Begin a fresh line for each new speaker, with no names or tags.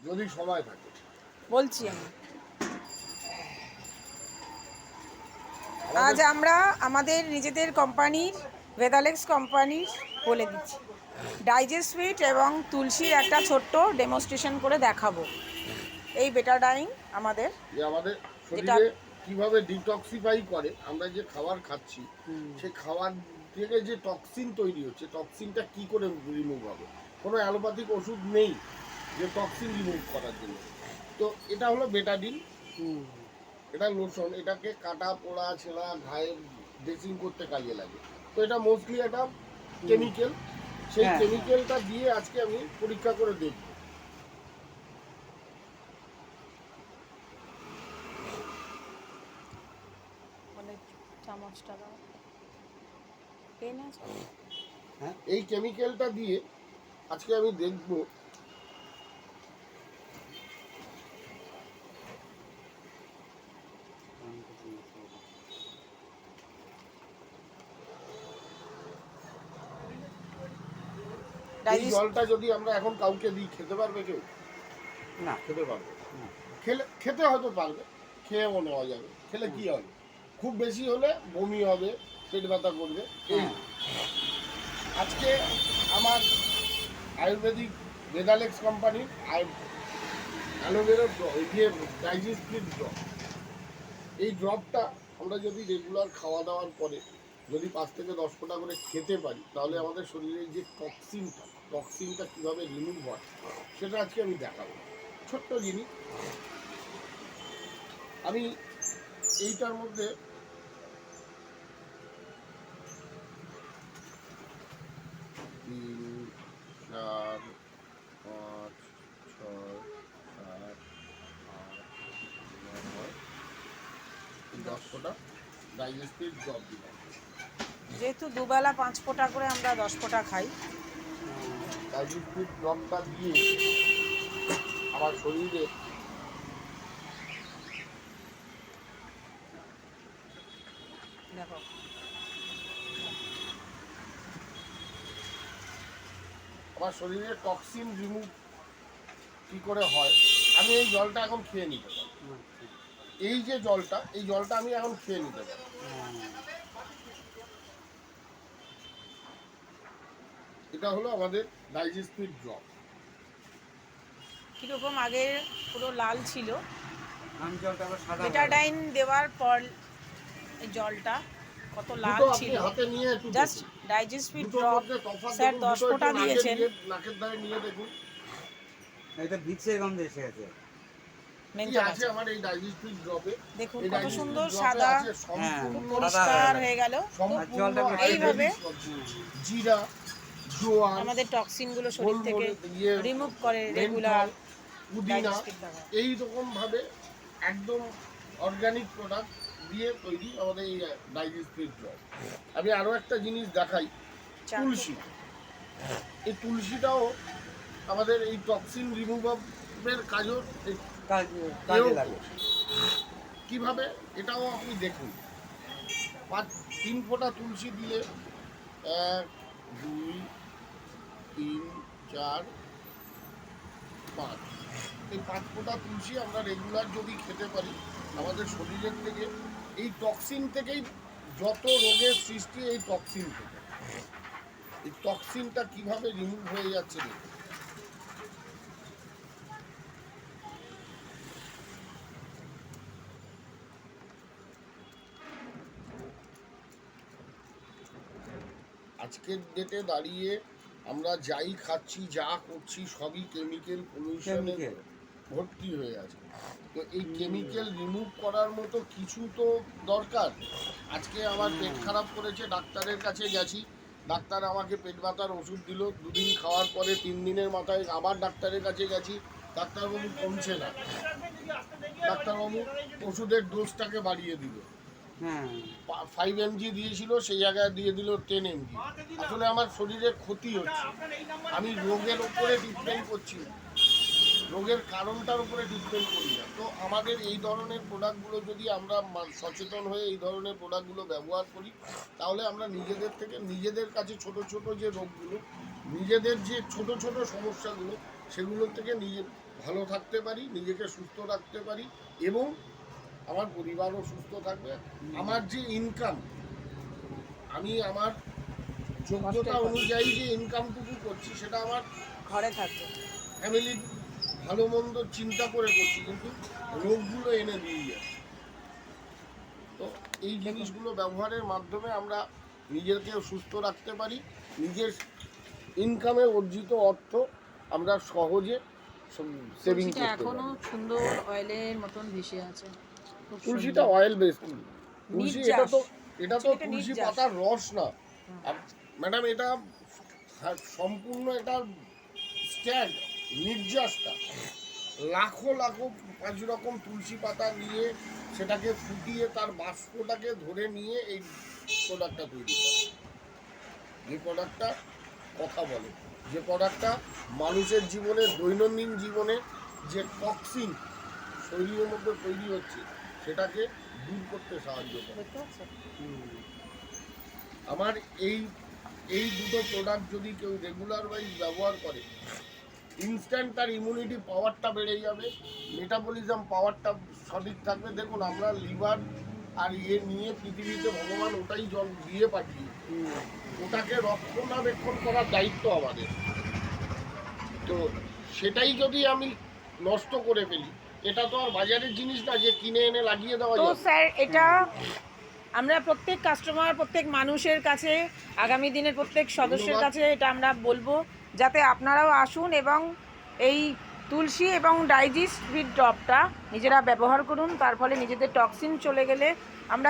যদি সময় থাকে
বলছি আমি। আজ আমরা আমাদের নিজেদের কোম্পানির ভেদালেক্স কোম্পানির বলে দিচ্ছি ডাইজেস্ট সুইট এবং তুলসীর একটা ছোট্ট ডেমনস্ট্রেশন করে দেখাবো। এই বেটাডাইন আমাদের
যে আমাদের
যেটা
শরীরে কিভাবে ডিটক্সিফাই করে, আমরা যে খাবার খাচ্ছি সেই খাবার থেকে যে টক্সিন তৈরি হচ্ছে, টক্সিনটা কি করে রিমুভ হবে। কোনো অ্যালোপ্যাথিক ওষুধ নেই যে টক্সিন রিমুভ করার জন্য। তো এটা হলো বেটাডিন, এটা লোশন, এটাকে কাটা পোড়া ছেঁড়া ঘায়ে ড্রেসিং করতে কাজে লাগে। তো এটা মোস্টলি একটা কেমিক্যাল, সেই কেমিক্যালটা দিয়ে আজকে আমি পরীক্ষা করে দেখব।
মানে চামচটা দাও, পেন আছে?
হ্যাঁ, এই কেমিক্যালটা দিয়ে আজকে আমি দেখব এই জলটা যদি আমরা এখন কাউকে দিই, খেতে পারবে কেউ?
না,
খেতে পারবে না। খেতে হয়তো পারবে, খেয়েও নেওয়া যাবে। খেলে কি হবে? খুব বেশি হলে বমি হবে, পেট ব্যথা করবে। এই আজকে আমার আয়ুর্বেদিক ভেদালেক্স কোম্পানির অ্যালোভেরা ডাইজেস্টিভ ড্রপ, এই ড্রপটা আমরা যদি রেগুলার খাওয়া দাওয়ার পরে যদি 5 থেকে 10 ফোঁটা করে খেতে পারি, তাহলে আমাদের শরীরের যে টক্সিনটা কীভাবে রিমুভ হয় সেটা আজকে আমি দেখাবো। ছোট্ট জিনিস, আমি এইটার মধ্যে তিন, 4, 5, 6, 7, 8, 9, 10 ফোঁটা ডাইজেস্টিভ ড্রপ দিলাম।
যেহেতু দুবেলা 5 ফোঁটা করে আমরা 10 ফোঁটা খাই,
ডাইজেস্টিভ ড্রপটা দিয়ে আমার শরীরে
দেখো
আমার শরীরে টক্সিন রিমুভ কী করে হয়। আমি এই জলটা এখন খেয়ে নিতে পারি। এই যে জলটা, এই জলটা আমি এখন খেয়ে নিতে পারি। এটা হলো আমাদের ডাইজেস্টিভ ড্রপ।
কীরকম আগে পুরো লাল ছিল,
সাদা
বেটাডাইন দেওয়ার পর এই জলটা কত লাল
দুটো আপনি
ছিল।
হাতে নিয়ে একটু
জাস্ট
দেখুন,
ডাইজেস্ট সুইট
দুটোর
ড্রপ
মধ্যে তফাৎ
স্যার
দেখুন।
10
দুটো
ফোঁটা
একটু
দিয়েছেন।
নাকের দ্বারে নিয়ে দেখুন।
এটা ভিক্সের গন্ধ এসে গেছে।
কি আছে আমার এই ডাইজেস্টিভ ড্রপে?
দেখুন
এই
কত
ডাইজেস্টিভ
সুন্দর
ড্রপে
সাদা,
আছে সম্পূর্ণ
পরিষ্কার হয়ে গেল।
সম্পূর্ণ
এইভাবে
আয়ুর্বেদিক সবজি, জিরা, জোয়ান,
আমাদের টক্সিনগুলো শরীর থেকে
গোলমরিচ,
রিমুভ করে রেগুলার
পুদিনা,
ডাইজেস্টিভ দ্বারা।
এই রকম ভাবে একদম অর্গানিক প্রোডাক্ট দিয়ে তৈরি আমাদের এই ডাইজেস্টিভ ড্রপ। আমি আরো একটা জিনিস দেখাই, তুলসী। এই তুলসীটাও আমাদের এই টক্সিন রিমুভের কাজও
কাজে লাগে।
কিভাবে এটাও আপনি দেখুন। 3 ফোঁটা তুলসী দিয়ে 1, 2, 3, 4, 5, এই 5 ফোঁটা তুলসী আমরা রেগুলার যদি খেতে পারি, আমাদের শরীরের থেকে এই টক্সিন থেকেই যত রোগের সৃষ্টি এই টক্সিন থেকে, এই টক্সিনটা কিভাবে রিমুভ হয়ে যাচ্ছে দেখুন। আজকের ডেটে দাঁড়িয়ে আমরা যাই খাচ্ছি, যা করছি, সবই কেমিক্যাল পলিউশনে ভর্তি হয়ে আছে। তো এই কেমিক্যাল রিমুভ করার মতো কিছু তো দরকার। আজকে আমার পেট খারাপ করেছে, ডাক্তারের কাছে গেছি, ডাক্তার আমাকে পেট ব্যথার ওষুধ দিল। 2 দিন খাওয়ার পরে 3 দিনের মাথায় আবার ডাক্তারের কাছে গেছি, ডাক্তারবাবু কমছে না, ডাক্তারবাবু ওষুধের ডোজটাকে বাড়িয়ে দিল। 5 mg দিয়েছিল, সেই জায়গায় দিয়ে দিল 10 mg। আসলে আমার শরীরে ক্ষতি হচ্ছে, আমি রোগের উপরে ট্রিটমেন্ট করছি, রোগের কারণটার উপরে ট্রিটমেন্ট করি না। তো আমাদের এই ধরনের প্রোডাক্টগুলো যদি আমরা সচেতন হয়ে এই ধরনের প্রোডাক্টগুলো ব্যবহার করি, তাহলে আমরা নিজেদের থেকে নিজেদের কাছে ছোট ছোট যে রোগগুলো, নিজেদের যে ছোট ছোট সমস্যাগুলো, সেগুলোর থেকে ভালো থাকতে পারি, নিজেকে সুস্থ রাখতে পারি এবং আমার পরিবারও সুস্থ থাকবে। আমার যে ইনকাম, আমি আমার যোগ্যতা অনুযায়ী যে ইনকামটুকু করছি সেটা আমার
ঘরে থাকবে।
ফ্যামিলির ভালো মন্দ চিন্তা করে করছি, কিন্তু রোগগুলো এনে দিয়ে যাচ্ছে। তো এই জিনিসগুলো ব্যবহারের মাধ্যমে আমরা নিজেকে সুস্থ রাখতে পারি, নিজের ইনকামে অর্জিত অর্থ আমরা সহজে সেভিং
তুলসীটা
করতে
এখনো
পারি।
সুন্দর অয়েলের মতন ভেসে আছে। খুব
তুলসীটা
সুন্দর।
অয়েল বেসড, তুলসী এটা তো
এটা
তুলসী
নির্যাস।
পাতার রস না ম্যাডাম, এটা সম্পূর্ণ এটা স্ট্যান্ড নির্যাসটা লাখো লাখো 5 রকম তুলসী পাতা নিয়ে সেটাকে ফুটিয়ে তার বাষ্পটাকে ধরে নিয়ে এই প্রোডাক্টটা তৈরি করে। যে প্রোডাক্টটা কথা বলে, যে প্রোডাক্টটা মানুষের জীবনে দৈনন্দিন জীবনে যে টক্সিন শরীরের মধ্যে তৈরি হচ্ছে সেটাকে দূর করতে সাহায্য করে।
দেখতে পাচ্ছ?
আমার এই দুটো প্রোডাক্ট যদি কেউ রেগুলার ওয়াইজ ব্যবহার করে, ইনস্ট্যান্ট তার ইমিউনিটি পাওয়ারটা বেড়ে যাবে, মেটাবলিজম পাওয়ারটা সঠিক থাকবে। দেখুন আমরা লিভার আর নিয়ে পৃথিবীতে ভগবান ওটাই জল দিয়ে পাঠিয়ে, ওটাকে রক্ষণাবেক্ষণ করার দায়িত্ব আমাদের। তো সেটাই যদি আমি নষ্ট করে ফেলি, এটা তো আর বাজারের জিনিস না যে কিনে এনে লাগিয়ে দেওয়া
তো
যাবে।
স্যার এটা আমরা প্রত্যেক কাস্টমার, প্রত্যেক মানুষের কাছে, আগামী দিনের প্রত্যেক সদস্যের
ধন্যবাদ।
কাছে এটা আমরা বলবো যাতে আপনারাও আসুন এবং এই তুলসী এবং ডাইজেস্ট ফিড ড্রপটা নিজেরা ব্যবহার করুন। তার ফলে নিজেদের টক্সিন চলে গেলে আমরা